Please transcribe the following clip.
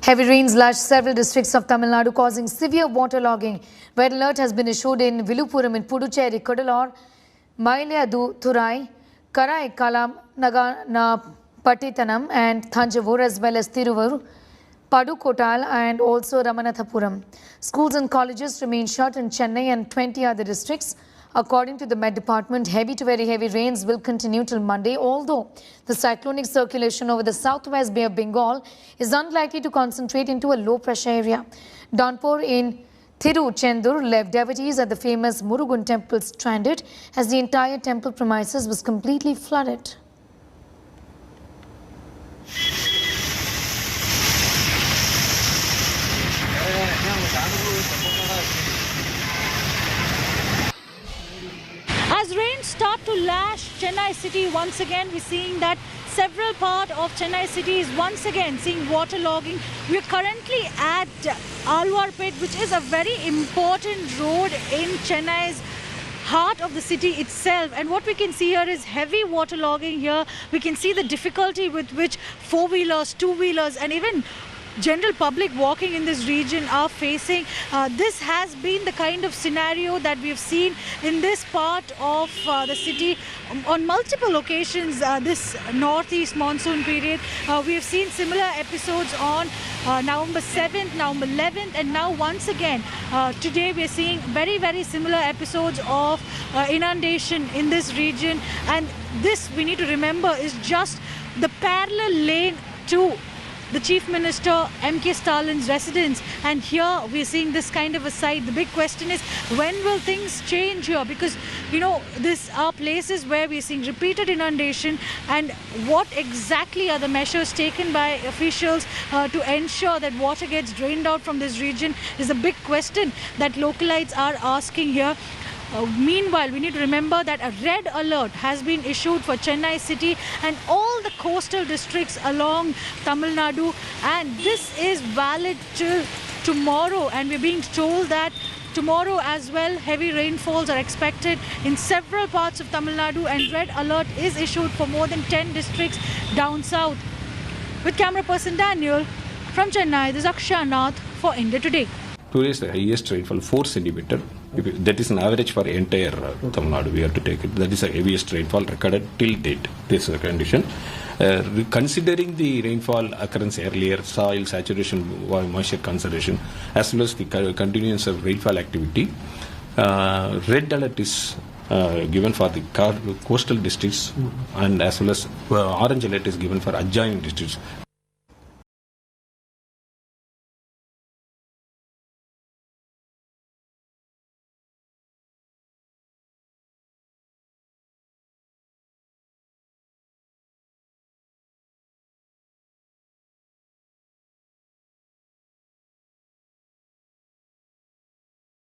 Heavy rains lashed several districts of Tamil Nadu, causing severe waterlogging. Red alert has been issued in Viluppuram in Puducherry, Cuddalore, Mayiladuthurai, Karaikalam, Naganapattinam and Thanjavur, as well as Tiruvallur, Padukottal and also Ramanathapuram. Schools and colleges remain shut in Chennai and 20 other districts. According to the Met Department, heavy to very heavy rains will continue till Monday, although the cyclonic circulation over the southwest Bay of Bengal is unlikely to concentrate into a low pressure area. Downpour in Tiruchendur left devotees at the famous Murugan temple stranded as the entire temple premises was completely flooded. As rains start to lash Chennai city once again, we're seeing that several parts of Chennai city is once again seeing waterlogging. We're currently at Alwarpet, which is a very important road in Chennai's heart of the city itself, and what we can see here is heavy waterlogging here. We can see the difficulty with which four-wheelers, two-wheelers and even general public walking in this region are facing. This has been the kind of scenario that we've seen in this part of the city on multiple occasions this northeast monsoon period. We have seen similar episodes on November 7th, November 11th, and now once again today we are seeing very similar episodes of inundation in this region. And this, we need to remember, is just the parallel lane to the Chief Minister M.K. Stalin's residence, and here we're seeing this kind of a sight. The big question is, when will things change here? Because, you know, these are places where we're seeing repeated inundation, and what exactly are the measures taken by officials to ensure that water gets drained out from this region is a big question that localites are asking here. Meanwhile, we need to remember that a red alert has been issued for Chennai city and all the coastal districts along Tamil Nadu, and this is valid till tomorrow, and we're being told that tomorrow as well heavy rainfalls are expected in several parts of Tamil Nadu, and red alert is issued for more than 10 districts down south. With camera person Daniel from Chennai, this is Akshay Nath for India Today. Today's the highest rainfall 4 centimeter. That is an average for entire Tamil Nadu. We have to take it. That is the heaviest rainfall recorded till date. This is a condition. Considering the rainfall occurrence earlier, soil saturation, moisture conservation, as well as the continuance of rainfall activity, red alert is given for the coastal districts, and as well as orange alert is given for adjoining districts.